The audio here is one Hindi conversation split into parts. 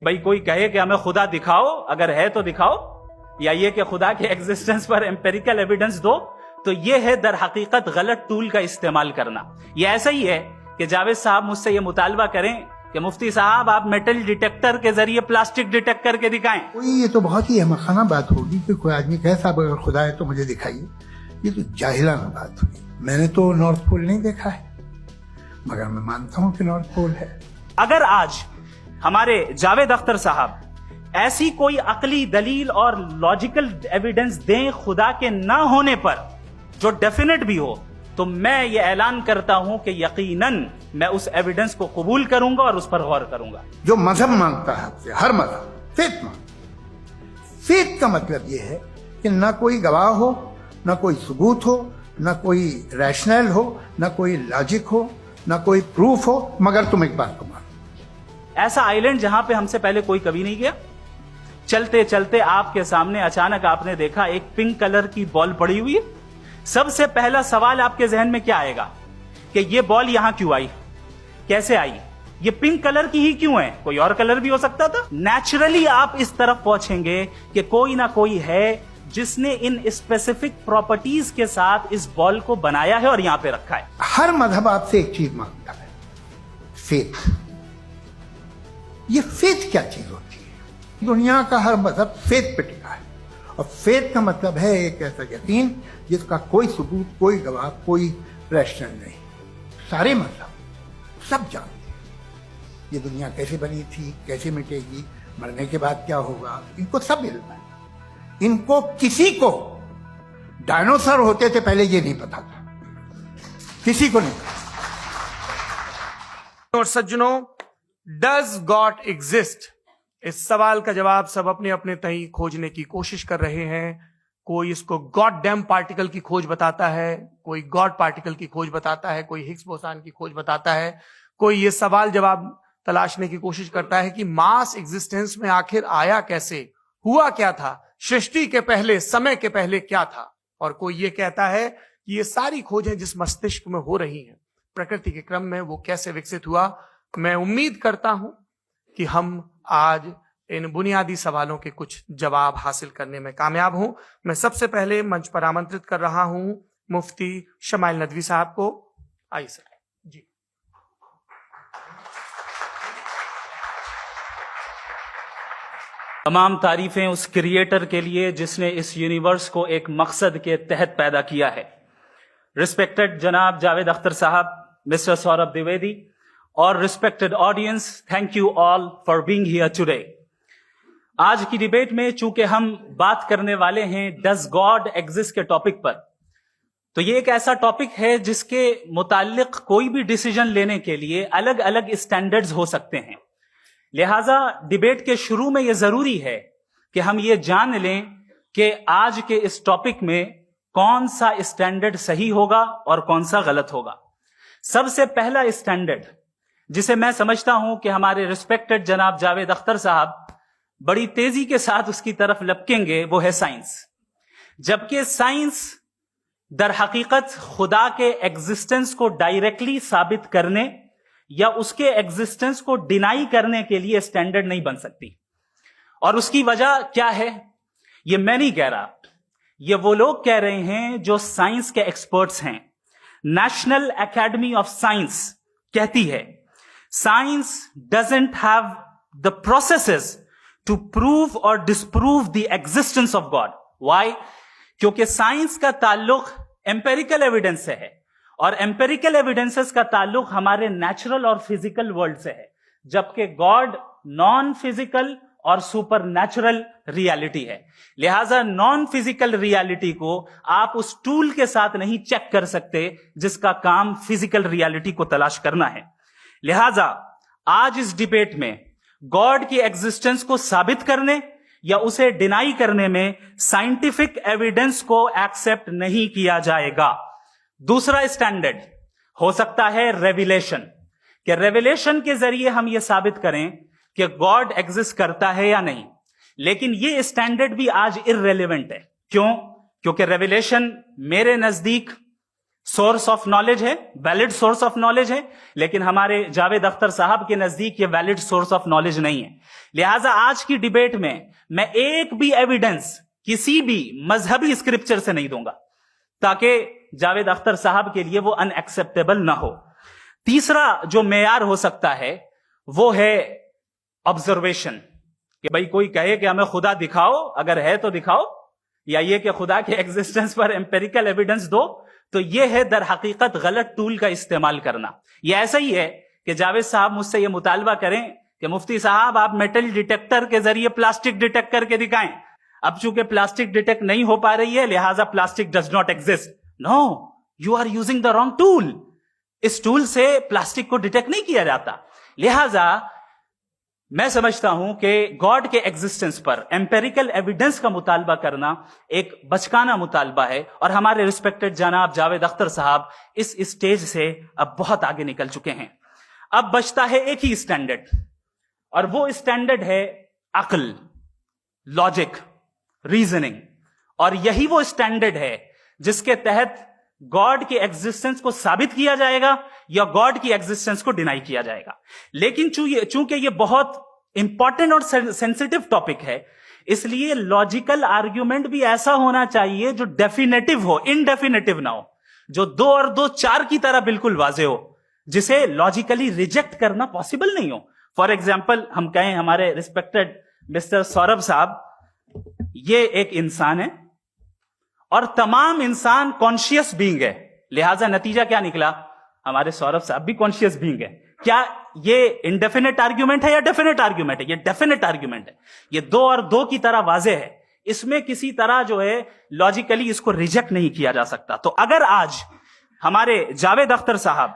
भाई कोई कहे कि हमें खुदा दिखाओ, अगर है तो दिखाओ, या ये कि खुदा के एग्जिस्टेंस पर एम्पेरिकल एविडेंस दो, तो ये है दर हकीकत गलत टूल का इस्तेमाल करना। ये ऐसा ही है कि जावेद साहब मुझसे ये मुतालबा करें कि मुफ्ती साहब आप मेटल डिटेक्टर के जरिए प्लास्टिक डिटेक्ट करके दिखाएं। कोई ये तो बहुत ही अहमखाना बात होगी कि कोई आदमी कहे साहब अगर खुदा है तो मुझे दिखाइए। ये तो जाहिलाना बात हुई। मैंने तो नॉर्थ पोल नहीं देखा है, मगर मैं मानता हूं कि नॉर्थ पोल है। अगर आज हमारे जावेद अख्तर साहब ऐसी कोई अकली दलील और लॉजिकल एविडेंस दें खुदा के ना होने पर, जो डेफिनेट भी हो, तो मैं ये ऐलान करता हूं कि यकीनन मैं उस एविडेंस को कबूल करूंगा और उस पर गौर करूंगा। जो मजहब मांगता है आपसे, हर मजहब फेथ मांगता। फेथ का मतलब यह है कि ना कोई गवाह हो, ना कोई सबूत हो, ना कोई रैशनल हो, ना कोई लॉजिक हो, ना कोई प्रूफ हो, मगर तुम एक बात को मानो। ऐसा आइलैंड जहां पे हमसे पहले कोई कभी नहीं गया। चलते चलते आपके सामने अचानक आपने देखा एक पिंक कलर की बॉल पड़ी हुई है। सबसे पहला सवाल आपके जहन में क्या आएगा कि ये बॉल यहां क्यों आई, कैसे आई, ये पिंक कलर की ही क्यों है, कोई और कलर भी हो सकता था। नेचुरली आप इस तरफ पहुंचेंगे कि कोई ना कोई है जिसने इन स्पेसिफिक प्रॉपर्टीज के साथ इस बॉल को बनाया है और यहां पे रखा है। हर मजहब आपसे एक चीज मांगता है, फेथ। ये फेथ क्या चीज होती है? दुनिया का हर मजहब फेथ पे टिका है, और फेथ का मतलब है एक ऐसा यकीन जिसका कोई सबूत, कोई गवाह, कोई रैशनल नहीं। सारे मजहब सब जानते हैं ये दुनिया कैसे बनी थी, कैसे मिटेगी, मरने के बाद क्या होगा, इनको सब इल्म है। इनको किसी को डायनासोर होते थे पहले ये नहीं पता था, किसी को नहीं पता। और सज्जनों, डज गॉड एग्जिस्ट? इस सवाल का जवाब सब अपने अपने तई खोजने की कोशिश कर रहे हैं। कोई इसको गॉड डैम पार्टिकल की खोज बताता है, कोई गॉड पार्टिकल की खोज बताता है, कोई हिग्स बोसान की खोज बताता है, कोई ये सवाल जवाब तलाशने की कोशिश करता है कि मास एग्जिस्टेंस में आखिर आया कैसे, हुआ क्या था, सृष्टि के पहले, समय के पहले क्या था। और कोई ये कहता है कि ये सारी खोजें जिस मस्तिष्क में हो रही हैं प्रकृति के क्रम में, वो कैसे विकसित हुआ। मैं उम्मीद करता हूं कि हम आज इन बुनियादी सवालों के कुछ जवाब हासिल करने में कामयाब हों। मैं सबसे पहले मंच पर आमंत्रित कर रहा हूं मुफ्ती शमाइल नदवी साहब को। आइए सर जी। तमाम तारीफें उस क्रिएटर के लिए जिसने इस यूनिवर्स को एक मकसद के तहत पैदा किया है। रिस्पेक्टेड जनाब जावेद अख्तर साहब, मिस्टर सौरभ द्विवेदी और respected audience, thank you all for being here today. आज की डिबेट में चूंकि हम बात करने वाले हैं डज गॉड एग्जिस्ट के टॉपिक पर, तो ये एक ऐसा टॉपिक है जिसके मुताल्लिक कोई भी डिसीजन लेने के लिए अलग अलग स्टैंडर्ड्स हो सकते हैं। लिहाजा डिबेट के शुरू में यह जरूरी है कि हम ये जान लें कि आज के इस टॉपिक में कौन सा स्टैंडर्ड सही होगा और कौन सा गलत होगा। सबसे पहला स्टैंडर्ड जिसे मैं समझता हूं कि हमारे रिस्पेक्टेड जनाब जावेद अख्तर साहब बड़ी तेजी के साथ उसकी तरफ लपकेंगे, वो है साइंस। जबकि साइंस दर हकीकत खुदा के एग्जिस्टेंस को डायरेक्टली साबित करने या उसके एग्जिस्टेंस को डिनाई करने के लिए स्टैंडर्ड नहीं बन सकती। और उसकी वजह क्या है, ये मैं नहीं कह रहा, ये वो लोग कह रहे हैं जो साइंस के एक्सपर्ट्स हैं। नेशनल एकेडमी ऑफ साइंस कहती है science doesn't have the processes to prove और disprove the existence of God. Why? क्योंकि साइंस का ताल्लुक एम्पेरिकल एविडेंस से है, और एम्पेरिकल एविडेंसेस का ताल्लुक हमारे नेचुरल और फिजिकल वर्ल्ड से है, जबकि गॉड नॉन फिजिकल और सुपर नेचुरल रियलिटी है। लिहाजा नॉन फिजिकल रियलिटी को आप उस टूल के साथ नहीं चेक कर सकते जिसका काम फिजिकल रियलिटी को तलाश करना है। लिहाजा आज इस डिबेट में गॉड की एग्जिस्टेंस को साबित करने या उसे डिनाई करने में साइंटिफिक एविडेंस को एक्सेप्ट नहीं किया जाएगा। दूसरा स्टैंडर्ड हो सकता है रेविलेशन, कि रेविलेशन के जरिए हम यह साबित करें कि गॉड एग्जिस्ट करता है या नहीं। लेकिन यह स्टैंडर्ड भी आज इररेलेवेंट है। क्यों? क्योंकि रेविलेशन मेरे नजदीक सोर्स ऑफ नॉलेज है, वैलिड सोर्स ऑफ नॉलेज है, लेकिन हमारे जावेद अख्तर साहब के नजदीक ये वैलिड सोर्स ऑफ नॉलेज नहीं है। लिहाजा आज की डिबेट में मैं एक भी एविडेंस किसी भी मजहबी स्क्रिप्चर से नहीं दूंगा, ताकि जावेद अख्तर साहब के लिए वो अनएक्सेप्टेबल ना हो। तीसरा जो मेयार हो सकता है वो है ऑब्जर्वेशन, कि भाई कोई कहे कि हमें खुदा दिखाओ, अगर है तो दिखाओ, या ये कि खुदा के एग्जिस्टेंस पर एम्पेरिकल एविडेंस दो, तो ये है दर हकीकत गलत टूल का इस्तेमाल करना। ये ऐसा ही है कि जावेद साहब मुझसे ये मुतालबा करें कि मुफ्ती साहब आप मेटल डिटेक्टर के जरिए प्लास्टिक डिटेक्ट करके दिखाएं। अब चूंकि प्लास्टिक डिटेक्ट नहीं हो पा रही है, लिहाजा plastic does not exist. No, you are using the wrong tool. इस टूल से प्लास्टिक को डिटेक्ट नहीं किया जाता। लिहाजा मैं समझता हूं कि गॉड के एग्जिस्टेंस पर एम्पेरिकल एविडेंस का मुतालबा करना एक बचकाना मुतालबा है, और हमारे रिस्पेक्टेड जनाब जावेद अख्तर साहब इस स्टेज से अब बहुत आगे निकल चुके हैं। अब बचता है एक ही स्टैंडर्ड, और वो स्टैंडर्ड है अक्ल, लॉजिक, रीजनिंग। और यही वो स्टैंडर्ड है जिसके तहत गॉड की एग्जिस्टेंस को साबित किया जाएगा या गॉड की एग्जिस्टेंस को डिनाई किया जाएगा। लेकिन चूंकि ये बहुत इंपॉर्टेंट और सेंसिटिव टॉपिक है, इसलिए लॉजिकल आर्ग्यूमेंट भी ऐसा होना चाहिए जो डेफिनेटिव हो, इनडेफिनेटिव ना हो, जो 2 और 2 4 की तरह बिल्कुल वाजे हो, जिसे लॉजिकली रिजेक्ट करना पॉसिबल नहीं हो। फॉर एग्जाम्पल हम कहें हमारे रिस्पेक्टेड मिस्टर सौरभ साहब, ये एक इंसान है और तमाम इंसान कॉन्शियस बीइंग है, लिहाजा नतीजा क्या निकला, हमारे सौरभ साहब भी कॉन्शियस बीइंग है। क्या ये इनडेफिनेट आर्ग्यूमेंट है या डेफिनेट आर्ग्यूमेंट है? ये डेफिनेट आर्ग्यूमेंट है। ये 2 और 2 की तरह वाजे है, इसमें किसी तरह जो है लॉजिकली इसको रिजेक्ट नहीं किया जा सकता। तो अगर आज हमारे जावेद अख्तर साहब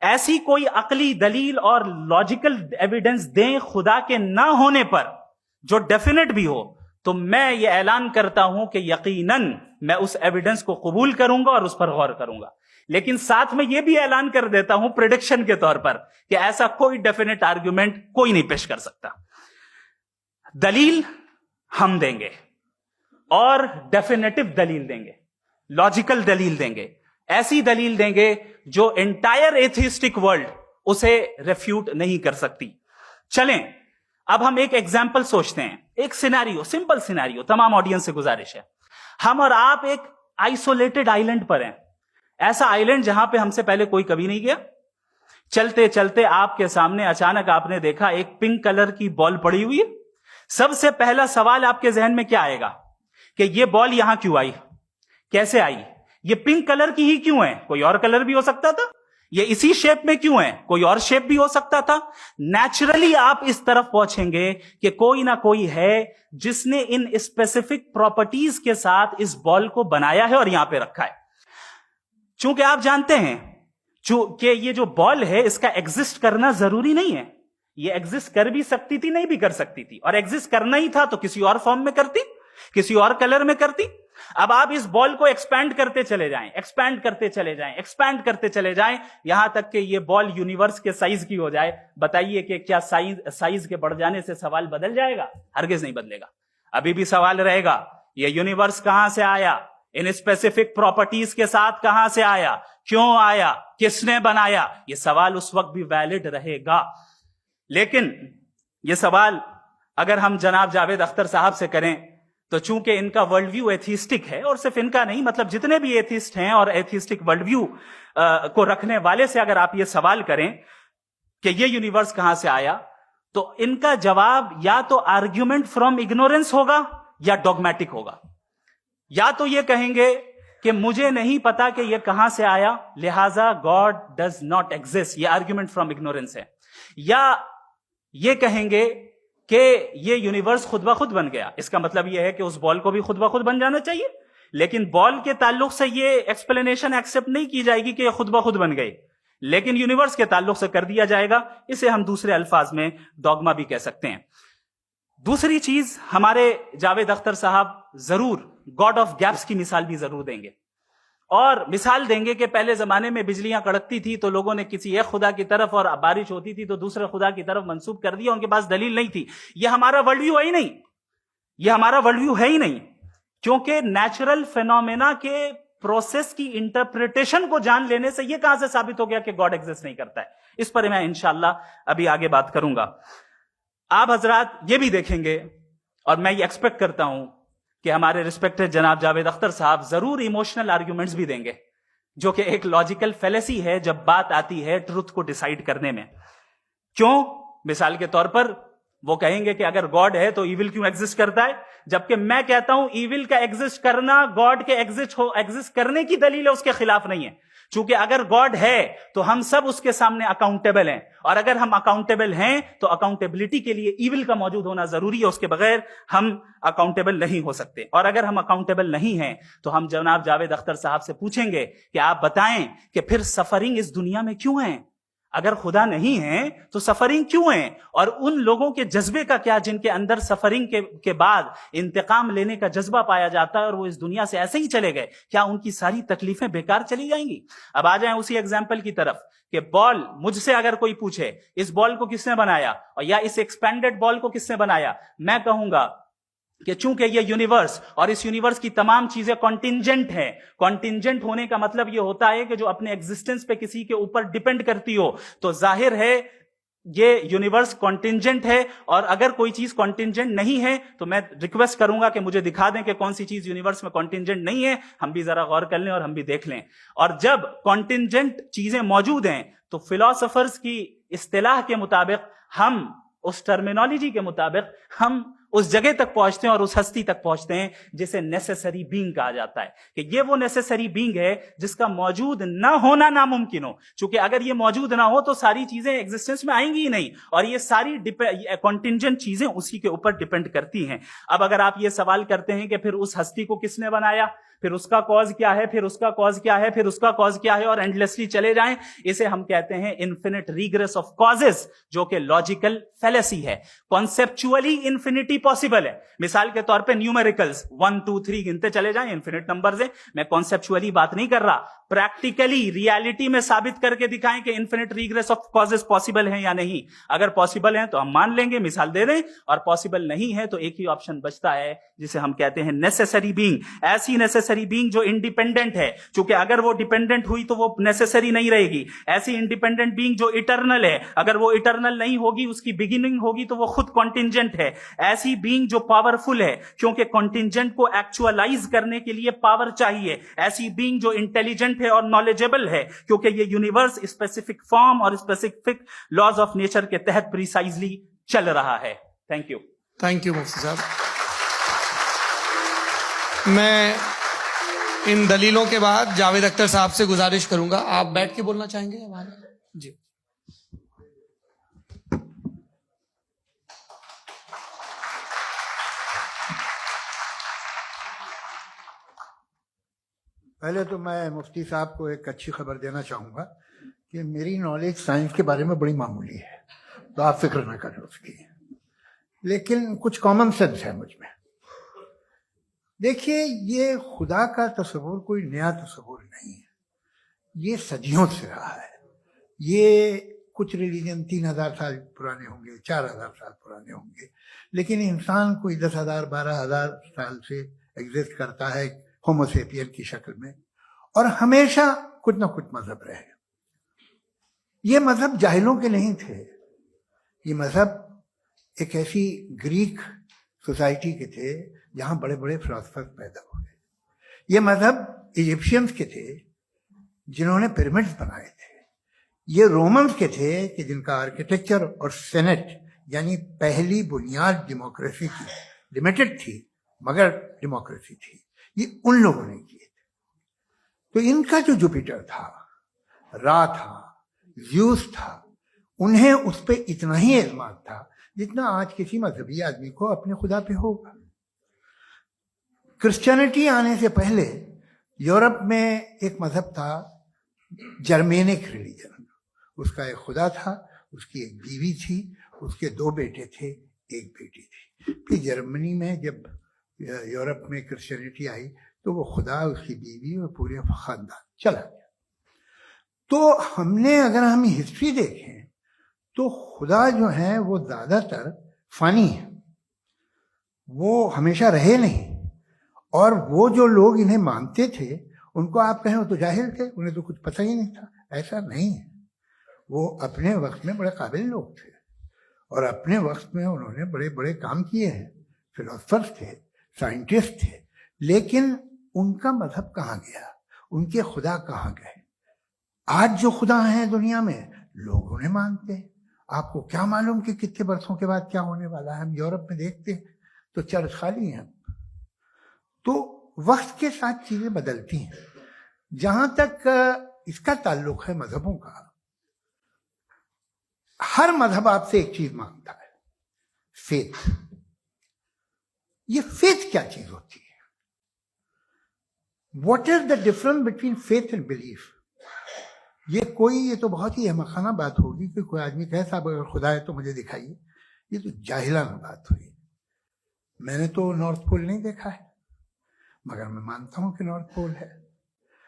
ऐसी कोई अकली दलील और लॉजिकल एविडेंस दें खुदा के ना होने पर जो डेफिनेट भी हो, तो मैं ये ऐलान करता हूं कि यकीनन मैं उस एविडेंस को कबूल करूंगा और उस पर गौर करूंगा। लेकिन साथ में यह भी ऐलान कर देता हूं प्रेडिक्शन के तौर पर कि ऐसा कोई डेफिनेट आर्ग्यूमेंट कोई नहीं पेश कर सकता। दलील हम देंगे और डेफिनेटिव दलील देंगे, लॉजिकल दलील देंगे, ऐसी दलील देंगे जो एंटायर एथिस्टिक वर्ल्ड उसे रेफ्यूट नहीं कर सकती। चलें अब हम एक एग्जाम्पल सोचते हैं, एक सिनेरियो, सिंपल सिनेरियो, तमाम ऑडियंस से गुजारिश है, हम और आप एक आइसोलेटेड आइलैंड पर हैं, ऐसा आइलैंड जहां पे हमसे पहले कोई कभी नहीं गया। चलते चलते आपके सामने अचानक आपने देखा एक पिंक कलर की बॉल पड़ी हुई है। सबसे पहला सवाल आपके जहन में क्या आएगा कि ये बॉल यहां क्यों आई, कैसे आई, ये पिंक कलर की ही क्यों है, कोई और कलर भी हो सकता था, ये इसी शेप में क्यों है, कोई और शेप भी हो सकता था। नेचुरली आप इस तरफ पहुंचेंगे कि कोई ना कोई है जिसने इन स्पेसिफिक प्रॉपर्टीज के साथ इस बॉल को बनाया है और यहां पे रखा है। चूंकि आप जानते हैं कि ये जो बॉल है इसका एग्जिस्ट करना जरूरी नहीं है, ये एग्जिस्ट कर भी सकती थी, नहीं भी कर सकती थी, और एग्जिस्ट करना ही था तो किसी और फॉर्म में करती, किसी और कलर में करती। अब आप इस बॉल को एक्सपैंड करते चले जाएं, एक्सपैंड करते चले जाएं, एक्सपैंड करते चले जाएं, यहां तक कि ये बॉल यूनिवर्स के साइज की हो जाए। बताइए कि क्या साइज के बढ़ जाने से सवाल बदल जाएगा? हरगिज नहीं बदलेगा। अभी भी सवाल रहेगा, ये यूनिवर्स कहां से आया, इन स्पेसिफिक प्रॉपर्टीज के साथ कहां से आया, क्यों आया, किसने बनाया, ये सवाल उस वक्त भी वैलिड रहेगा। लेकिन ये सवाल अगर हम जनाब जावेद अख्तर साहब से करें तो चूंकि इनका वर्ल्ड व्यू एथिस्टिक है, और सिर्फ इनका नहीं, मतलब जितने भी एथिस्ट हैं और एथिस्टिक वर्ल्ड व्यू को रखने वाले से अगर आप ये सवाल करें कि ये यूनिवर्स कहां से आया, तो इनका जवाब या तो आर्ग्यूमेंट फ्रॉम इग्नोरेंस होगा या डॉगमेटिक होगा। या तो ये कहेंगे कि मुझे नहीं पता कि ये कहां से आया, लिहाजा गॉड डज नॉट एग्जिस्ट, ये आर्ग्यूमेंट फ्रॉम इग्नोरेंस है। या ये कहेंगे कि ये यूनिवर्स खुद ब खुद बन गया, इसका मतलब ये है कि उस बॉल को भी खुद ब खुद बन जाना चाहिए। लेकिन बॉल के ताल्लुक से ये एक्सप्लेनेशन एक्सेप्ट नहीं की जाएगी कि ये खुद ब खुद बन गई, लेकिन यूनिवर्स के ताल्लुक से कर दिया जाएगा। इसे हम दूसरे अल्फाज में डॉगमा भी कह सकते हैं। दूसरी चीज, हमारे जावेद अख्तर साहब जरूर गॉड ऑफ गैप्स की मिसाल भी जरूर देंगे, और मिसाल देंगे कि पहले जमाने में बिजलियां कड़कती थी तो लोगों ने किसी एक खुदा की तरफ, और बारिश होती थी तो दूसरे खुदा की तरफ मंसूब कर दिया, उनके पास दलील नहीं थी। यह हमारा वर्ल्ड व्यू है ही नहीं, यह हमारा वर्ल्ड व्यू है ही नहीं, क्योंकि नेचुरल फेनोमेना के प्रोसेस की इंटरप्रिटेशन को जान लेने से यह कहां से साबित हो गया कि गॉड एग्जिस्ट नहीं करता है? इस पर मैं इंशाल्लाह अभी आगे बात करूंगा। आप हजरात ये भी देखेंगे और मैं ये एक्सपेक्ट करता हूं कि हमारे रिस्पेक्टेड जनाब जावेद अख्तर साहब जरूर इमोशनल आर्ग्यूमेंट्स भी देंगे, जो कि एक लॉजिकल फेलेसी है जब बात आती है ट्रुथ को डिसाइड करने में। क्यों? मिसाल के तौर पर वो कहेंगे कि अगर गॉड है तो ईविल क्यों एग्जिस्ट करता है, जबकि मैं कहता हूं ईविल का एग्जिस्ट करना गॉड के एग्जिस्ट करने की दलील है, उसके खिलाफ नहीं है। क्योंकि अगर गॉड है तो हम सब उसके सामने अकाउंटेबल हैं, और अगर हम अकाउंटेबल हैं तो अकाउंटेबिलिटी के लिए ईविल का मौजूद होना जरूरी है, उसके बगैर हम अकाउंटेबल नहीं हो सकते। और अगर हम अकाउंटेबल नहीं हैं तो हम जनाब जावेद अख्तर साहब से पूछेंगे कि आप बताएं कि फिर सफरिंग इस दुनिया में क्यों है? अगर खुदा नहीं है तो सफरिंग क्यों है? और उन लोगों के जज्बे का क्या जिनके अंदर सफरिंग के बाद इंतकाम लेने का जज्बा पाया जाता है और वो इस दुनिया से ऐसे ही चले गए, क्या उनकी सारी तकलीफें बेकार चली जाएंगी? अब आ जाएं उसी एग्जाम्पल की तरफ कि बॉल, मुझसे अगर कोई पूछे इस बॉल को किसने बनाया और या इस एक्सपेंडेड बॉल को किसने बनाया, मैं कहूंगा कि चूंकि ये यूनिवर्स और इस यूनिवर्स की तमाम चीजें कॉन्टिंजेंट हैं। कॉन्टिंजेंट होने का मतलब ये होता है कि जो अपने एग्जिस्टेंस पे किसी के ऊपर डिपेंड करती हो, तो जाहिर है ये यूनिवर्स कॉन्टिंजेंट है। और अगर कोई चीज कॉन्टिंजेंट नहीं है तो मैं रिक्वेस्ट करूंगा कि मुझे दिखा दें कि कौन सी चीज यूनिवर्स में कॉन्टिंजेंट नहीं है, हम भी जरा गौर कर लें और हम भी देख लें। और जब कॉन्टिंजेंट चीजें मौजूद हैं तो फिलोसोफर्स की इस्तिलाह के मुताबिक, हम उस टर्मिनोलॉजी के मुताबिक हम उस जगह तक पहुंचते हैं और उस हस्ती तक पहुंचते हैं जिसे नेसेसरी बीइंग कहा जाता है, कि ये वो नेसेसरी बीइंग है जिसका मौजूद ना होना नामुमकिन हो। क्योंकि अगर ये मौजूद ना हो तो सारी चीजें एग्जिस्टेंस में आएंगी ही नहीं, और ये सारी कॉन्टिंजेंट चीजें उसी के ऊपर डिपेंड करती हैं। अब अगर आप ये सवाल करते हैं कि फिर उस हस्ती को किसने बनाया, फिर उसका कॉज क्या है, फिर उसका कॉज क्या है, फिर उसका कॉज क्या है, और एंडलेसली चले जाएं, इसे हम कहते हैं इन्फिनिट रिग्रेस ऑफ कॉजेस, जो कि लॉजिकल फेलेसी है। कॉन्सेप्चुअली इंफिनिटी पॉसिबल है। मिसाल के तौर पे न्यूमेरिकल्स 1 2 3 गिनते चले जाएं, इन्फिनिट नंबर्स हैं। मैं कॉन्सेप्चुअली बात नहीं कर रहा, प्रैक्टिकली रियलिटी में साबित करके दिखाएं कि infinite regress of causes possible है या नहीं। अगर पॉसिबल है तो हम मान लेंगे, मिसाल दे दें, और पॉसिबल नहीं है तो एक ही ऑप्शन बचता है जिसे हम कहते हैं नेसेसरी बीइंग। ऐसी नेसेसरी बीइंग जो इंडिपेंडेंट है, क्योंकि अगर वो डिपेंडेंट हुई तो वो नेसेसरी नहीं रहेगी। ऐसी इंडिपेंडेंट बीइंग जो इटर्नल है, अगर वो इटर्नल नहीं होगी, उसकी बिगिनिंग होगी तो वो खुद कॉन्टिंजेंट है। ऐसी बीइंग जो पावरफुल है, क्योंकि कॉन्टिंजेंट को एक्चुअलाइज करने के लिए पावर चाहिए। ऐसी बीइंग जो इंटेलिजेंट है और नॉलेजेबल है, क्योंकि ये यूनिवर्स स्पेसिफिक फॉर्म और स्पेसिफिक लॉज ऑफ नेचर के तहत प्रिसाइजली चल रहा है। Thank you. थैंक यू मुफ्ती साहब। मैं इन दलीलों के बाद जावेद अख्तर साहब से गुजारिश करूंगा, आप बैठ के बोलना चाहेंगे हमारे? जी। पहले तो मैं मुफ्ती साहब को एक अच्छी खबर देना चाहूँगा कि मेरी नॉलेज साइंस के बारे में बड़ी मामूली है, तो आप फिक्र ना करें उसकी, लेकिन कुछ कॉमन सेंस है मुझ में। देखिए, ये खुदा का तस्वुर कोई नया तस्वुर नहीं है, ये सदियों से रहा है। ये कुछ रिलीजन 3000 साल पुराने होंगे, 4000 साल पुराने होंगे, लेकिन इंसान कोई 10,000 12,000 साल से एग्जिस्ट करता है होमो सेपियन की शक्ल में, और हमेशा कुछ ना कुछ मजहब रहे। ये मजहब जाहिलों के नहीं थे, ये मजहब एक ऐसी ग्रीक सोसाइटी के थे जहां बड़े बड़े फिलोसफर पैदा हुए। ये मजहब इजिप्शियंस के थे जिन्होंने पिरामिड्स बनाए थे। ये रोमन्स के थे कि जिनका आर्किटेक्चर और सेनेट यानी पहली बुनियाद डेमोक्रेसी की, लिमिटेड थी मगर डेमोक्रेसी थी, ये उन लोगों ने किए थे। तो इनका जो जुपिटर था, रा था, ज़्यूस था, उन्हें उस पर इतना ही एतमाद था जितना आज किसी मजहबी आदमी को अपने खुदा पे होगा। क्रिश्चियनिटी आने से पहले यूरोप में एक मजहब था, जर्मेनिक रिलीजन। उसका एक खुदा था, उसकी एक बीवी थी, उसके 2 बेटे थे, एक बेटी थी। फिर जर्मनी में जब यूरोप में क्रिश्चियनिटी आई तो वो खुदा, उसकी बीवी और पूरे खानदान चला गया। तो हमने, अगर हम हिस्ट्री देखें तो खुदा जो है वो ज़्यादातर फ़ानी है, वो हमेशा रहे नहीं। और वो जो लोग इन्हें मानते थे उनको आप कहें वो तो जाहिल थे, उन्हें तो कुछ पता ही नहीं था। ऐसा नहीं है, वो अपने वक्त में बड़े काबिल लोग थे और अपने वक्त में उन्होंने बड़े बड़े काम किए हैं, फिलोसफर्स थे, साइंटिस्ट थे, लेकिन उनका मजहब कहाँ गया, उनके खुदा कहाँ गए? आज जो खुदा हैं दुनिया में लोग उन्हें मानते हैं। आपको क्या मालूम कि कितने वर्षों के बाद क्या होने वाला है? हम यूरोप में देखते हैं तो चर्च खाली हैं। तो वक्त के साथ चीजें बदलती हैं। जहां तक इसका ताल्लुक है मजहबों का, हर मजहब आपसे एक चीज मांगता है, फेथ। ये फेथ क्या चीज होती है? What is the difference between faith and belief? ये तो बहुत ही अहमखाना बात होगी कि कोई आदमी कहे साहब अगर खुदा है तो मुझे दिखाइए। ये तो जाहिलाना बात हुई। मैंने तो नॉर्थ पोल नहीं देखा है, मगर मैं मानता हूं कि नॉर्थ पोल है।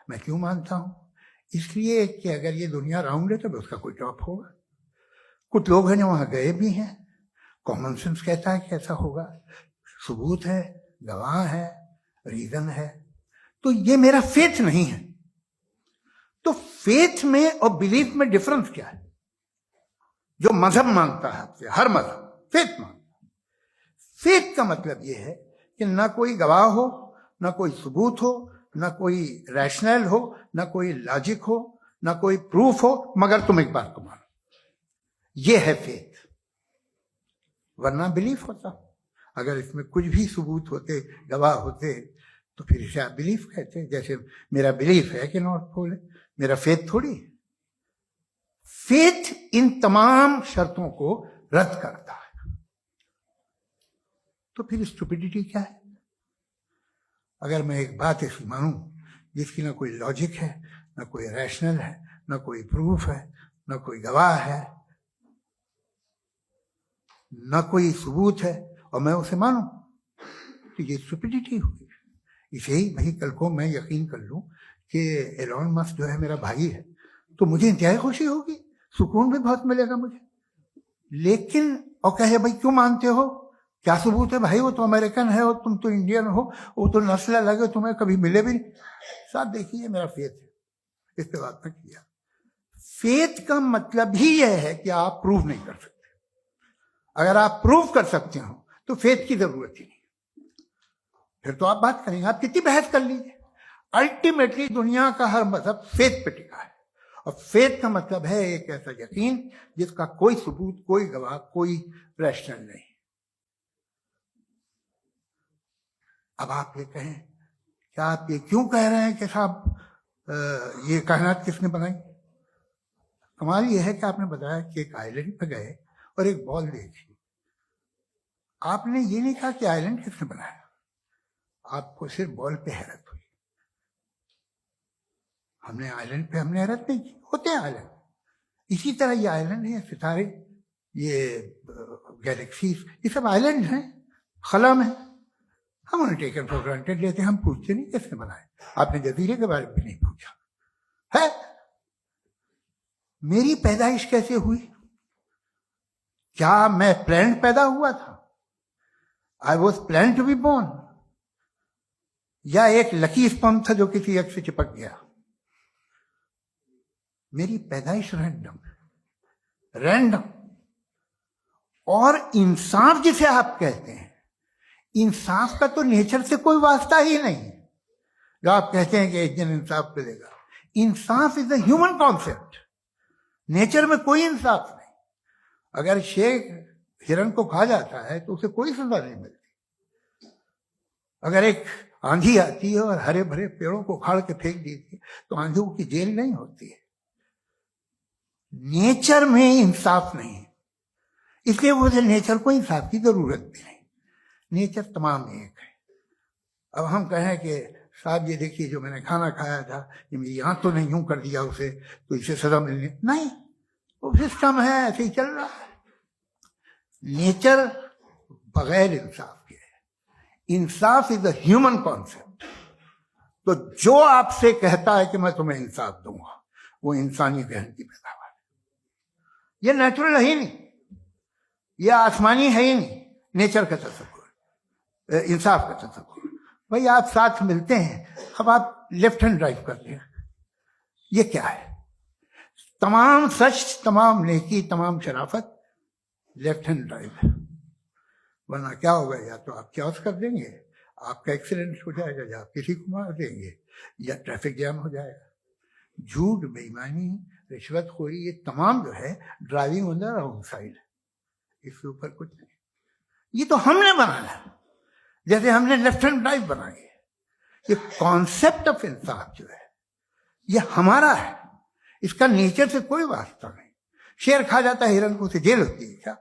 मैं क्यों मानता हूं? इसलिए कि अगर ये दुनिया राउंड है तो उसका कोई टॉप होगा। कुछ लोग हैं जो वहां गए भी हैं, कॉमन सेंस कहता है कि ऐसा होगा, सबूत है, गवाह है, रीजन है। तो ये मेरा फेथ नहीं है। तो फेथ में और बिलीफ में डिफरेंस क्या है? जो मजहब मांगता है आपसे, हर मजहब फेथ मांगता है। फेथ का मतलब यह है कि ना कोई गवाह हो, ना कोई सबूत हो, ना कोई रैशनल हो, ना कोई लॉजिक हो, ना कोई प्रूफ हो, मगर तुम एक बात को मानो। यह है फेथ। वरना बिलीफ होता। अगर इसमें कुछ भी सबूत होते, गवाह होते, तो फिर इसे आप बिलीफ कहते। जैसे मेरा बिलीफ है कि नॉर्थ पोल है, मेरा फेथ थोड़ी है। फेथ इन तमाम शर्तों को रद्द करता है। तो फिर स्टुपिडिटी क्या है? अगर मैं एक बात ऐसी मानूं जिसकी ना कोई लॉजिक है, ना कोई रैशनल है, ना कोई प्रूफ है, ना कोई गवाह है, ना कोई सबूत है, और मैं उसे मानूं, तो ये स्टुपिडिटी हुई। इसे ही भाई कल को मैं यकीन कर लूं कि एलॉन मस्क जो है मेरा भाई है, तो मुझे इंतहाई खुशी होगी, सुकून भी बहुत मिलेगा मुझे। लेकिन और कहे भाई क्यों मानते हो, क्या सबूत है? भाई वो तो अमेरिकन है और तुम तो इंडियन हो, वो तो नस्ल अलग है, तुम्हें कभी मिले भी नहीं। साहब देखिए मेरा फेथ है, इस पे बात मैं किया। फेथ का मतलब ही यह है कि आप प्रूव नहीं कर सकते। अगर आप प्रूव कर सकते हो तो फेथ की जरूरत ही नहीं, फिर तो आप बात करेंगे, आप कितनी बहस कर लीजिए। अल्टीमेटली दुनिया का हर मजहब फेथ पे टिका है, और फेथ का मतलब है एक ऐसा यकीन जिसका कोई सबूत, कोई गवाह, कोई रैशनल नहीं। अब आप ये कहें, क्या आप ये क्यों कह रहे हैं कि साहब ये कायनात किसने बनाई? कमाल ये है कि आपने बताया कि एक आइलैंड पे गए और एक बॉल देखी। आपने ये नहीं कहा कि आइलैंड किसने बनाया, आपको सिर्फ बॉल पे हैरत हुई। हमने आइलैंड पे हमने हैरत नहीं की, होते हैं आइलैंड। इसी तरह ये आइलैंड है, सितारे, ये गैलेक्सीज, ये सब आइलैंड हैं खला में। हम उन्हें टेकन फॉर ग्रांटेड लेते हैं, हम पूछते नहीं किसने बनाए। आपने जजीरे के बारे में भी नहीं पूछा है। मेरी पैदाइश कैसे हुई? क्या मैं प्लान्ड पैदा हुआ था? I was plan to be born, या एक लकी स्पर्म था जो किसी एक से चिपक गया? मेरी पैदाइश रैंडम। और इंसाफ जिसे आप कहते हैं, इंसाफ का तो नेचर से कोई वास्ता ही नहीं है। जो आप कहते हैं कि एक दिन इंसाफ मिलेगा, इंसाफ is a human concept. Nature में कोई इंसाफ नहीं। अगर शेर हिरन को खा जाता है तो उसे कोई सजा नहीं मिलती। अगर एक आंधी आती है और हरे भरे पेड़ों को उखाड़ के फेंक देती है तो आंधियों की जेल नहीं होती है। नेचर में इंसाफ नहीं है, इसलिए मुझे नेचर को इंसाफ की जरूरत भी नहीं। नेचर तमाम एक है। अब हम कहें कि साहब ये देखिए जो मैंने खाना खाया था, ये मेरी आंख तो नहीं यूं कर दिया उसे, तो इसे सजा मिलनी नहीं। वो सिस्टम है, ऐसे ही चल रहा है। नेचर बगैर इंसाफ के है। इंसाफ इज अ ह्यूमन कॉन्सेप्ट। तो जो आपसे कहता है कि मैं तुम्हें इंसाफ दूंगा, वो इंसानी जहन की पैदावार है। ये नेचुरल है ही नहीं, ये आसमानी है ही नहीं। नेचर का तसव्वुर, इंसाफ का तसव्वुर भाई आप साथ मिलते हैं, अब आप लेफ्ट हैंड ड्राइव करते हैं, ये क्या है? तमाम सच, तमाम नेकी, तमाम शराफत लेफ्ट हैंड ड्राइव है। वरना क्या होगा, या तो आप क्रॉस कर देंगे, आपका एक्सीडेंट हो जाएगा, या आप किसी को मार देंगे, या ट्रैफिक जैम हो जाएगा। झूठ, बेईमानी, रिश्वतखोरी, ये तमाम जो है driving on the wrong side, इसके ऊपर कुछ नहीं। ये तो हमने बनाया, जैसे हमने लेफ्ट हैंड ड्राइव बनाई है। ये कॉन्सेप्ट ऑफ इंसाफ जो है ये हमारा है, इसका नेचर से कोई वास्ता नहीं। शेर खा जाता है हिरन को, उसे जेल होती है क्या?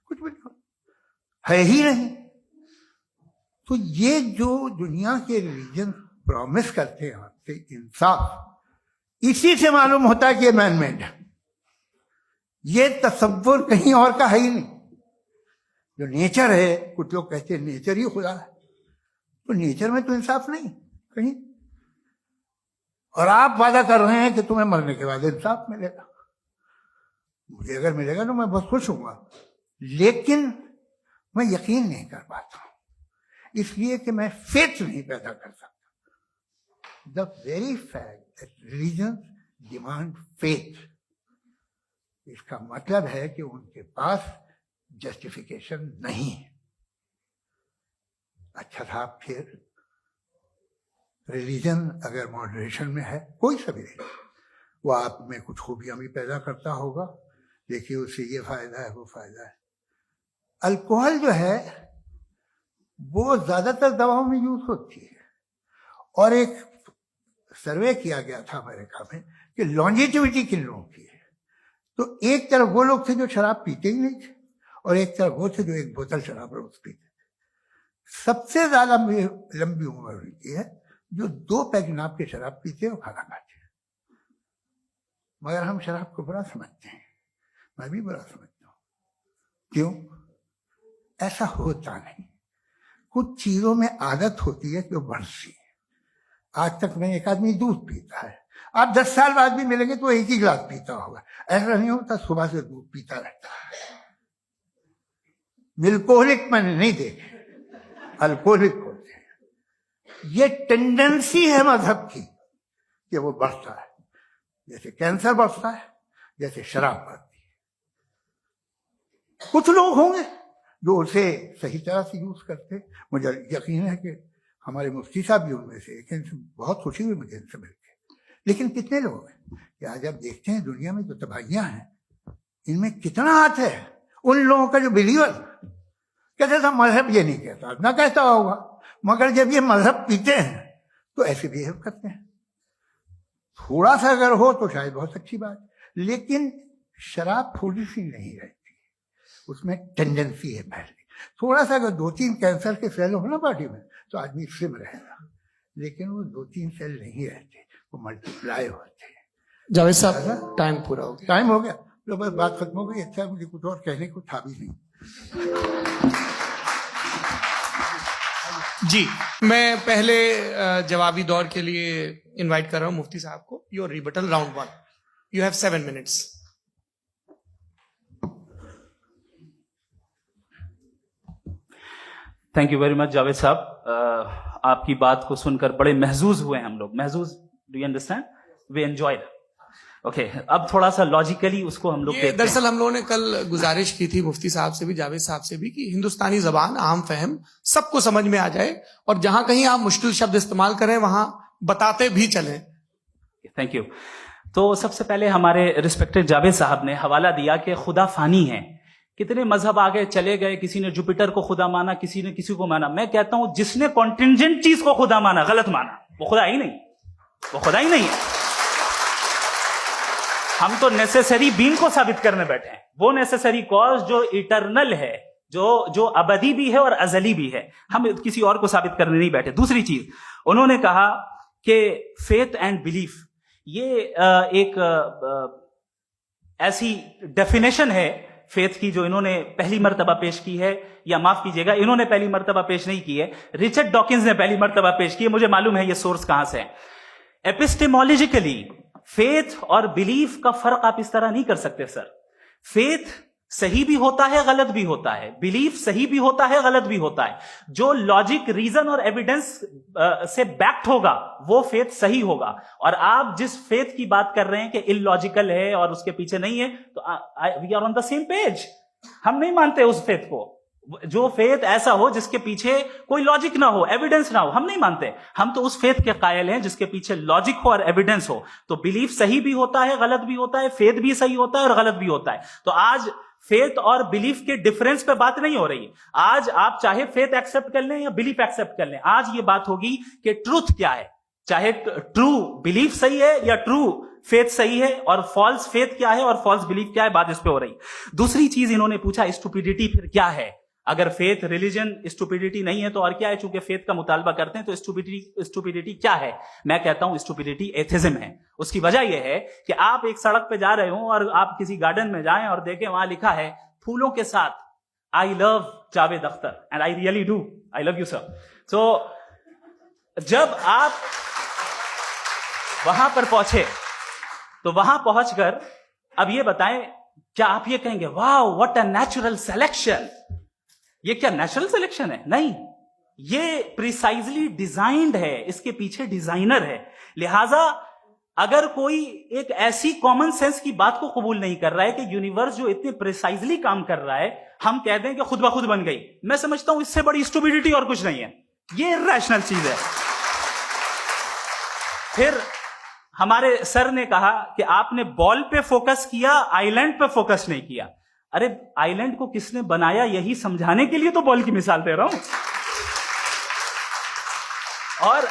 कुछ भी नहीं, है ही नहीं। तो ये जो दुनिया के रिलीजन प्रॉमिस करते हैं आपसे इंसाफ, इसी से मालूम होता है कि ये मैनमेड है। ये तसव्वुर कहीं और का है ही नहीं। जो नेचर है, कुछ लोग कहते हैं नेचर ही खुदा है, तो नेचर में तो इंसाफ नहीं कहीं। और आप वादा कर रहे हैं कि तुम्हें मरने के बाद इंसाफ मिलेगा। मुझे अगर मिलेगा तो मैं बहुत खुश हूंगा, लेकिन मैं यकीन नहीं कर पाता हूं, इसलिए कि मैं फेथ नहीं पैदा कर सकता। The very fact that religion demand faith, इसका मतलब है कि उनके पास जस्टिफिकेशन नहीं है। अच्छा साहब, फिर रिलीजन अगर मॉडरेशन में है, कोई सा भी नहीं, वो आप में कुछ खूबियां भी पैदा करता होगा, देखिए उससे ये फायदा है, वो फायदा है। अल्कोहल जो है वो ज्यादातर दवाओं में यूज होती है, और एक सर्वे किया गया था अमेरिका में कि लॉन्जेटिविटी किन लोगों की है, तो एक तरफ वो लोग थे जो शराब पीते ही नहीं थे, और एक तरफ वो थे जो एक बोतल शराब रोज पीते थे। सबसे ज्यादा लंबी उम्र उनकी है जो 2 पैक नाप के शराब पीते और खाना खाते हैं। मगर हम शराब को बुरा समझते हैं, मैं भी बुरा समझता हूं। क्यों? ऐसा होता नहीं। कुछ चीजों में आदत होती है कि वो बढ़ती है। आज तक में एक आदमी दूध पीता है, आप 10 साल बाद भी मिलेंगे तो एक ही गिलास पीता होगा। ऐसा नहीं होता, सुबह से दूध पीता रहता है। मिल्कोहलिक मैंने नहीं देखे, अल्कोहलिक होते हैं। ये टेंडेंसी है मजहब की कि वो बढ़ता है, जैसे कैंसर बढ़ता है, जैसे शराब बढ़ती है। कुछ लोग होंगे जो उसे सही तरह से यूज करते। मुझे यकीन है कि हमारे मुफ्ती साहब भी उनमें से एक, इनसे बहुत खुशी हुई मुझे इनसे मिलकर। लेकिन कितने लोग हैं कि आज आप देखते हैं दुनिया में जो तबाहियां हैं, इनमें कितना हाथ है उन लोगों का जो बिलीवर कहते था मजहब ये नहीं कहता, ना कहता होगा, मगर जब ये मजहब पीते हैं तो ऐसे बिहेव करते हैं। थोड़ा सा अगर हो तो शायद बहुत अच्छी बात, लेकिन शराब थोड़ी सी नहीं रहती, उसमें टेंडेंसी है पहले। थोड़ा सा अगर 2-3 कैंसर के सेल हो ना बॉडी में तो आदमी स्लिम रहेगा, लेकिन वो 2-3 सेल नहीं रहते, वो मल्टीप्लाई होते हैं। जावेद साहब, टाइम पूरा हो गया। टाइम हो गया तो बस बात खत्म हो गई। अच्छा, मुझे कुछ और कहने को था भी नहीं। जी, मैं पहले जवाबी दौर के लिए इनवाइट कर रहा हूं मुफ्ती साहब को। Your rebuttal round 1, you have 7 minutes। Thank you very much Javed साहब। आपकी बात को सुनकर बड़े महजूज हुए हम लोग। महजूज, do you understand? We enjoyed. Okay, अब थोड़ा सा लॉजिकली उसको हम लोग दरअसल हम लोगों ने कल गुजारिश की थी मुफ्ती साहब से भी, जावेद साहब से भी, कि हिंदुस्तानी जबान आम फहम सबको समझ में आ जाए, और जहां कहीं आप मुश्किल शब्द इस्तेमाल करें वहां बताते भी चलें। Thank you. तो सबसे पहले हमारे रिस्पेक्टेड जावेद साहब ने हवाला दिया कि खुदा फानी है। कितने मजहब आगे चले गए, किसी ने जुपिटर को खुदा माना, किसी ने किसी को माना। मैं कहता हूं जिसने कॉन्टिंजेंट चीज को खुदा माना, गलत माना, वो खुदा ही नहीं, वो खुदा ही नहीं है। हम तो नेसेसरी बीइंग को साबित करने बैठे हैं, वो नेसेसरी कॉज जो इटरनल है, जो अबदी भी है और अजली भी है। हम किसी और को साबित करने नहीं बैठे। दूसरी चीज, उन्होंने कहा कि फेथ एंड बिलीफ, ये एक ऐसी डेफिनेशन है फेथ की जो इन्होंने पहली मर्तबा पेश की है, या माफ कीजिएगा, इन्होंने पहली मर्तबा पेश नहीं की है, रिचर्ड डॉकिंस ने पहली मर्तबा पेश की है। मुझे मालूम है ये सोर्स कहां से है। एपिस्टेमोलॉजिकली फेथ और बिलीफ का फर्क आप इस तरह नहीं कर सकते सर। फेथ सही भी होता है, गलत भी होता है, बिलीफ सही भी होता है, गलत भी होता है। जो लॉजिक, रीजन और एविडेंस से बैक्ड होगा वो फेथ सही होगा। और आप जिस फेथ की बात कर रहे हैं कि इलॉजिकल है और उसके पीछे नहीं है, तो we are on the same page. हम नहीं मानते उस फेथ को। जो फेथ ऐसा हो जिसके पीछे कोई लॉजिक ना हो, एविडेंस ना हो, हम नहीं मानते। हम तो उस फेथ के कायल हैं जिसके पीछे लॉजिक हो और एविडेंस हो। तो बिलीफ सही भी होता है, गलत भी होता है, फेथ भी सही होता है और गलत भी होता है। तो आज फेथ और बिलीफ के डिफरेंस पे बात नहीं हो रही। आज आप चाहे फेथ एक्सेप्ट कर लें या बिलीफ एक्सेप्ट कर लें, आज ये बात होगी कि ट्रूथ क्या है। चाहे ट्रू बिलीफ सही है या ट्रू फेथ सही है, और फॉल्स फेथ क्या है और फॉल्स बिलीफ क्या है, बात इस पे हो रही। दूसरी चीज इन्होंने पूछा, स्टुपिडिटी फिर क्या है? अगर फेथ, रिलीजन स्टुपिडिटी नहीं है तो और क्या है? चूंकि फेथ का मुतालबा करते हैं तो स्टुपिडिटी क्या है? मैं कहता हूं स्टुपिडिटी एथिज्म है। उसकी वजह यह है कि आप एक सड़क पे जा रहे हो और आप किसी गार्डन में जाएं और देखें वहां लिखा है फूलों के साथ, I love Javed Akhtar, and I really do, I love you sir. So जब आप वहां पर पहुंचे तो वहां पहुंचकर अब ये बताएं, क्या आप ये कहेंगे wow what a natural selection? ये क्या नेचुरल सिलेक्शन है? नहीं, ये प्रिसाइजली डिजाइंड है, इसके पीछे डिजाइनर है। लिहाजा अगर कोई एक ऐसी कॉमन सेंस की बात को कबूल नहीं कर रहा है कि यूनिवर्स जो इतने प्रिसाइजली काम कर रहा है, हम कह दें कि खुद ब खुद बन गई, मैं समझता हूं इससे बड़ी स्टुपिडिटी और कुछ नहीं है। ये इरैशनल चीज है। फिर हमारे सर ने कहा कि आपने बॉल पे फोकस किया, आइलैंड पे फोकस नहीं किया। अरे आइलैंड को किसने बनाया, यही समझाने के लिए तो बॉल की मिसाल दे रहा हूं। और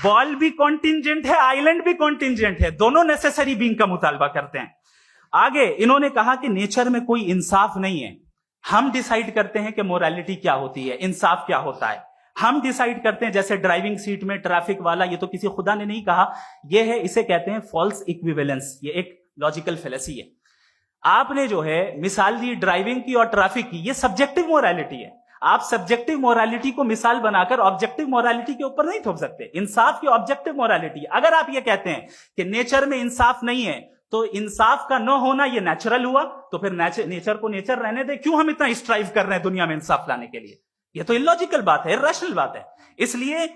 बॉल भी कॉन्टिंजेंट है, आइलैंड भी कॉन्टिंजेंट है, दोनों नेसेसरी बीइंग का मुतालबा करते हैं। आगे इन्होंने कहा कि नेचर में कोई इंसाफ नहीं है। हम डिसाइड करते हैं कि मोरालिटी क्या होती है, इंसाफ क्या होता है। हम डिसाइड करते हैं, जैसे ड्राइविंग सीट में ट्रैफिक वाला, ये तो किसी खुदा ने नहीं कहा, ये है, इसे कहते हैं फॉल्स इक्विवेलेंस। ये एक लॉजिकल फेलेसी है। आपने जो है मिसाल दी ड्राइविंग की और ट्रैफिक की, ये सब्जेक्टिव मोरालिटी है। आप सब्जेक्टिव मोरालिटी को मिसाल बनाकर ऑब्जेक्टिव मोरालिटी के ऊपर नहीं थोप सकते। इंसाफ की ऑब्जेक्टिव मोरालिटी है। अगर आप ये कहते हैं कि नेचर में इंसाफ नहीं है, तो इंसाफ का न होना ये नेचुरल हुआ, तो फिर नेचर को नेचर रहने दे। क्यों हम इतना स्ट्राइव कर रहे हैं दुनिया में इंसाफ लाने के लिए? ये तो इलॉजिकल बात है, इरैशनल बात है। इसलिए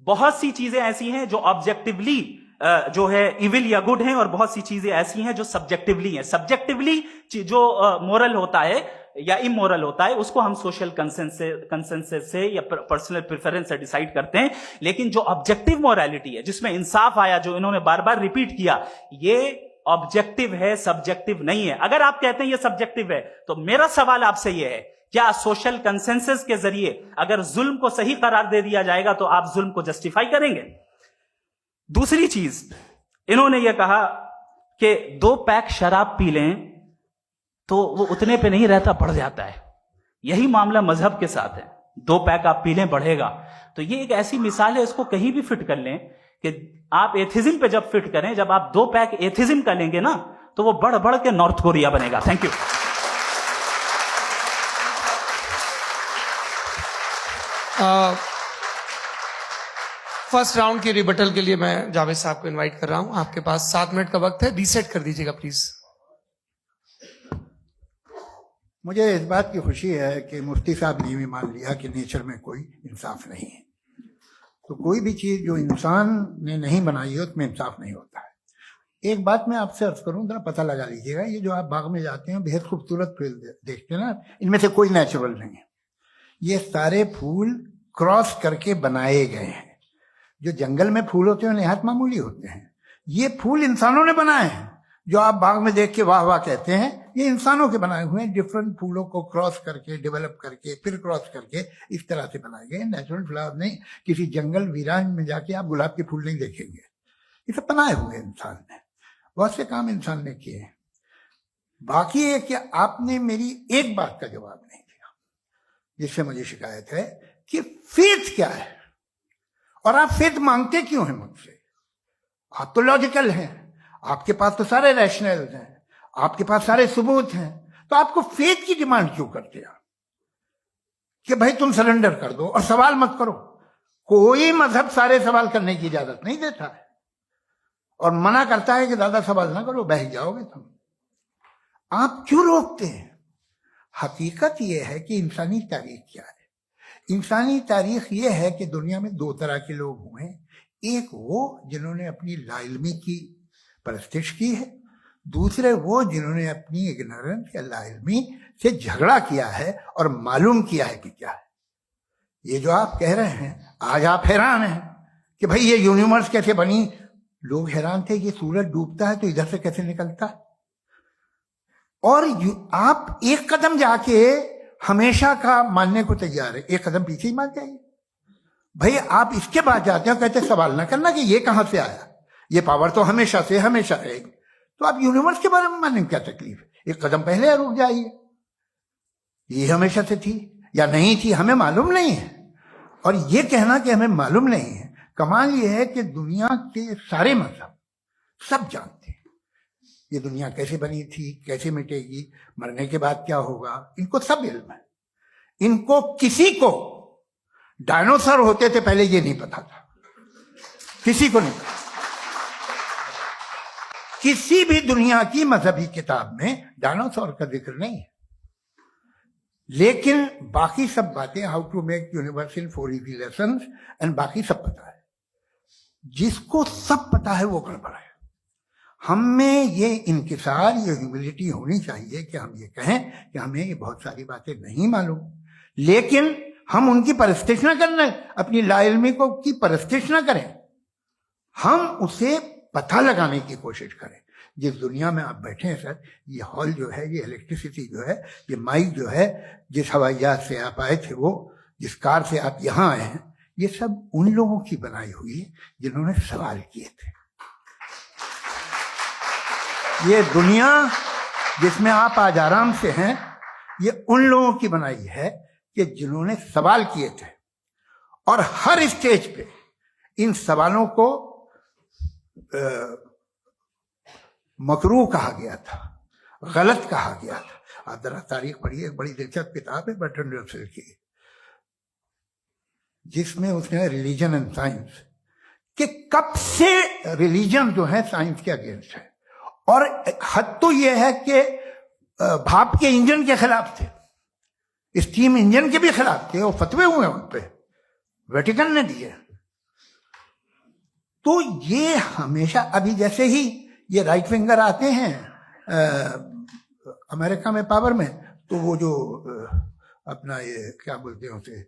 बहुत सी चीजें ऐसी हैं जो ऑब्जेक्टिवली जो है इविल या गुड हैं, और बहुत सी चीजें ऐसी हैं जो सब्जेक्टिवली हैं। सब्जेक्टिवली जो मोरल होता है या इमोरल होता है, उसको हम सोशल कंसेंसस से या पर्सनल प्रेफरेंस से डिसाइड करते हैं। लेकिन जो ऑब्जेक्टिव मोरालिटी है, जिसमें इंसाफ आया, जो इन्होंने बार बार रिपीट किया, ये ऑब्जेक्टिव है, सब्जेक्टिव नहीं है। अगर आप कहते हैं ये सब्जेक्टिव है, तो मेरा सवाल आपसे यह है, क्या सोशल कंसेंसस के जरिए अगर जुल्म को सही करार दे दिया जाएगा तो आप जुल्म को जस्टिफाई करेंगे? दूसरी चीज इन्होंने यह कहा कि 2 पैक शराब पी लें तो वो उतने पे नहीं रहता, बढ़ जाता है। यही मामला मजहब के साथ है। 2 पैक आप पी लें, बढ़ेगा। तो ये एक ऐसी मिसाल है, इसको कहीं भी फिट कर लें कि आप एथिज्म पे जब फिट करें, जब आप 2 पैक एथिज्म का लेंगे ना, तो वो बढ़ बढ़ के नॉर्थ कोरिया बनेगा। Thank you. फर्स्ट राउंड की रिबटल के लिए मैं जावेद साहब को इनवाइट कर रहा हूं। आपके पास 7 मिनट का वक्त है, रीसेट कर दीजिएगा प्लीज। मुझे इस बात की खुशी है कि मुफ्ती साहब ने भी मान लिया कि नेचर में कोई इंसाफ नहीं है। तो कोई भी चीज जो इंसान ने नहीं बनाई है उसमें इंसाफ नहीं होता है। एक बात मैं आपसे अर्ज करूं, जरा पता लगा लीजिएगा, ये जो आप बाग में जाते हैं बेहद खूबसूरत फूल देखते हैं ना, इनमें से कोई नेचुरल नहीं है। ये सारे फूल क्रॉस करके बनाए गए हैं। जो जंगल में फूल होते हैं निहायत मामूली होते हैं। ये फूल इंसानों ने बनाए हैं। जो आप बाग में देख के वाह वाह कहते हैं, ये इंसानों के बनाए हुए हैं। डिफरेंट फूलों को क्रॉस करके, डेवलप करके, फिर क्रॉस करके इस तरह से बनाए गए। नेचुरल फ्लावर नहीं। किसी जंगल वीरान में जाके आप गुलाब के फूल नहीं देखेंगे। ये सब बनाए हुए इंसान ने, बहुत से काम इंसान ने किए हैं। बाकी है कि आपने मेरी एक बात का जवाब नहीं दिया, जिससे मुझे शिकायत है कि फेथ क्या है और आप फेथ मांगते क्यों हैं मुझसे? आप तो लॉजिकल हैं, आपके पास तो सारे रैशनल हैं, आपके पास सारे सबूत हैं, तो आपको फेथ की डिमांड क्यों करते हैं कि भाई तुम सरेंडर कर दो और सवाल मत करो? कोई मजहब सारे सवाल करने की इजाजत नहीं देता है और मना करता है कि ज्यादा सवाल ना करो, बह जाओगे तुम। आप क्यों रोकते हैं? हकीकत यह है कि इंसानी तारीख क्या है। इंसानी तारीख यह है कि दुनिया में दो तरह के लोग हुए हैं। एक वो जिन्होंने अपनी लाइल्मी की परस्तिश की है, दूसरे वो जिन्होंने अपनी इग्नोरेंस या लाइल्मी से झगड़ा किया है और मालूम किया है कि क्या है। ये जो आप कह रहे हैं, आज आप हैरान हैं कि भाई ये यूनिवर्स कैसे बनी। लोग हैरान थे कि सूरज डूबता है तो इधर से कैसे निकलता है। और आप एक कदम जाके हमेशा का मानने को तैयार है, एक कदम पीछे ही मान जाइए। भाई आप इसके बाद जाते हो, कहते सवाल ना करना कि ये कहां से आया, ये पावर तो हमेशा से हमेशा रहेगी। तो आप यूनिवर्स के बारे में मानने में क्या तकलीफ है। एक कदम पहले रुक जाइए, ये हमेशा से थी या नहीं थी हमें मालूम नहीं है। और ये कहना कि हमें मालूम नहीं है, कमाल ये है कि दुनिया के सारे मजहब सब जानते हैं ये दुनिया कैसे बनी थी, कैसे मिटेगी, मरने के बाद क्या होगा, इनको सब इल्म है। इनको किसी को डायनासोर होते थे पहले ये नहीं पता था, किसी को नहीं पता। किसी भी दुनिया की मजहबी किताब में डायनासोर का जिक्र नहीं है। लेकिन बाकी सब बातें, how to make universe in 4 easy lessons and बाकी सब पता है। जिसको सब पता है वो गड़बड़ है। हम में ये इंकिसार, ये ह्यूमिलिटी होनी चाहिए कि हम ये कहें कि हमें ये बहुत सारी बातें नहीं मालूम, लेकिन हम उनकी परस्तिश ना करना, अपनी लाइल्मी को की परस्तिश ना करें, हम उसे पता लगाने की कोशिश करें। जिस दुनिया में आप बैठे हैं सर, ये हॉल जो है, ये इलेक्ट्रिसिटी जो है, ये माइक जो है, जिस हवाई जहाज से आप आए थे, वो जिस कार से आप यहां आए हैं, ये सब उन लोगों की बनाई हुई है जिन्होंने सवाल किए थे। ये दुनिया जिसमें आप आज आराम से हैं, ये उन लोगों की बनाई है कि जिन्होंने सवाल किए थे। और हर स्टेज पे इन सवालों को मकरूह कहा गया था, गलत कहा गया था। आप जरा तारीख पढ़िए, एक बड़ी दिलचस्प किताब है बर्ट्रैंड रसेल की, जिसमें उसने रिलीजन एंड साइंस कि कब से रिलीजन जो है साइंस के अगेंस्ट है। और हद तो यह है कि भाप के इंजन के खिलाफ थे, स्टीम इंजन के भी खिलाफ थे, और फतवे हुए उन पे, वेटिकन ने दिए। तो ये हमेशा, अभी जैसे ही ये राइट विंगर आते हैं अमेरिका में पावर में, तो वो जो अपना ये क्या बोलते हैं उसे,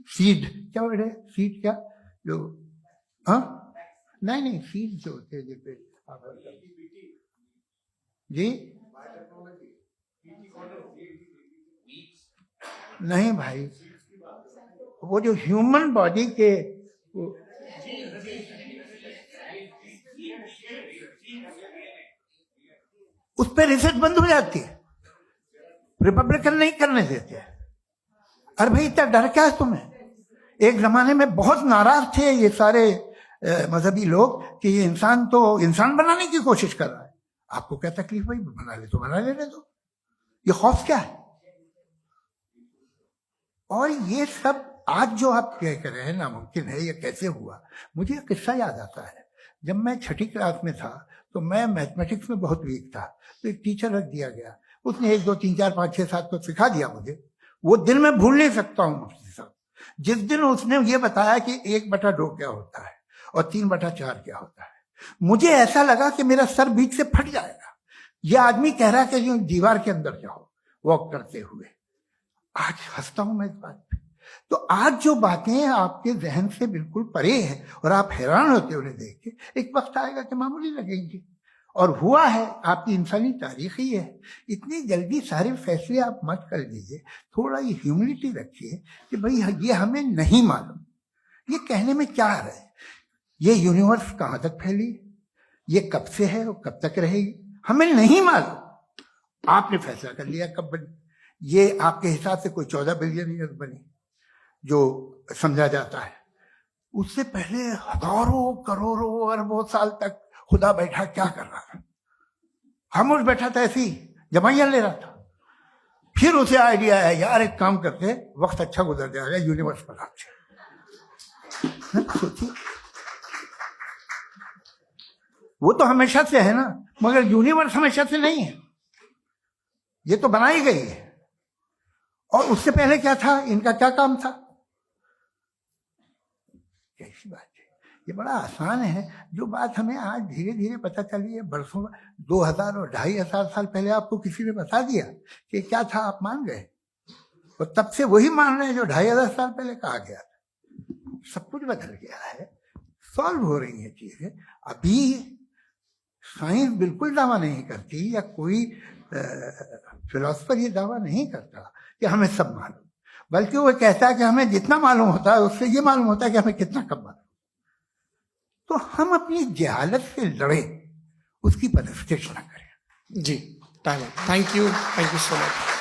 सीड क्या वर्ड है, सीड क्या जो, हाँ नहीं सीड जो होते हैं जिसपे जी, नहीं भाई, वो जो ह्यूमन बॉडी के उस पर रिसर्च बंद हो जाती है, रिपब्लिकन नहीं करने देते। अरे भाई इतना डर क्या है तुम्हें। एक जमाने में बहुत नाराज थे ये सारे मजहबी लोग कि ये इंसान तो इंसान बनाने की कोशिश कर रहा है। आपको क्या तकलीफ भाई, बना ले तो बना लेने दो, ये खौफ क्या है। और ये सब आज जो आप कह कर रहे हैं नामुमकिन है, ये कैसे हुआ। मुझे एक किस्सा याद आता है, जब मैं 6ठी क्लास में था तो मैं मैथमेटिक्स में बहुत वीक था, तो एक टीचर रख दिया गया, उसने 1 2 3 4 5 6 7 को सिखा दिया मुझे। वो दिन मैं भूल नहीं सकता हूँ मुफ्ती साहब, जिस दिन उसने ये बताया कि 1/2 क्या होता है और 3/4 क्या होता है। मुझे ऐसा लगा कि मेरा सर बीच से फट जाएगा। यह आदमी कह रहा है कि जो दीवार के अंदर जाओ वॉक करते हुए। आज हंसता हूं मैं इस बात पे। तो आज जो बातें आपके जहन से बिल्कुल परे है और आप हैरान होते उन्हें देख के, एक वक्त आएगा कि मामूली लगेंगे। और हुआ है, आपकी इंसानी तारीख ही है। इतनी जल्दी सारे फैसले आप मत कर लीजिए, थोड़ा ये ह्यूमिलिटी रखिए कि भाई ये हमें नहीं मालूम। ये कहने में क्या है, ये यूनिवर्स कहां तक फैली, ये कब से है और कब तक रहेगी, हमें नहीं मालूम। आपने फैसला कर लिया कब बनी। ये आपके हिसाब से कोई 14 बिलियन ईयर बनी जो समझा जाता है। उससे पहले हजारों करोड़ों अरबों साल तक खुदा बैठा क्या कर रहा था। खामोश बैठा था, ऐसी जमाइयां ले रहा था। फिर उसे आइडिया है, यार एक काम करते, वक्त अच्छा गुजर जाएगा, यूनिवर्स बनाते। सोचिए, वो तो हमेशा से है ना, मगर यूनिवर्स हमेशा से नहीं है। ये तो बनाई गई है। और उससे पहले क्या था, इनका क्या काम था? कैसी बात है, ये बड़ा आसान है। जो बात हमें आज धीरे धीरे पता चली है, बरसों 2000 और 2500 साल पहले आपको किसी ने बता दिया कि क्या था, आप मान गए, और तब से वही मान रहे हैं जो 2500 साल पहले कहा गया था। सब कुछ बदल गया है, सॉल्व हो रही है चीजें। अभी साइंस बिल्कुल दावा नहीं करती, या कोई फिलोसफर ये दावा नहीं करता कि हमें सब मालूम, बल्कि वो कहता है कि हमें जितना मालूम होता है उससे ये मालूम होता है कि हमें कितना कम मालूम। तो हम अपनी जहालत से लड़े, उसकी परस्तिश न करें। जी, थैंक यू सो मच।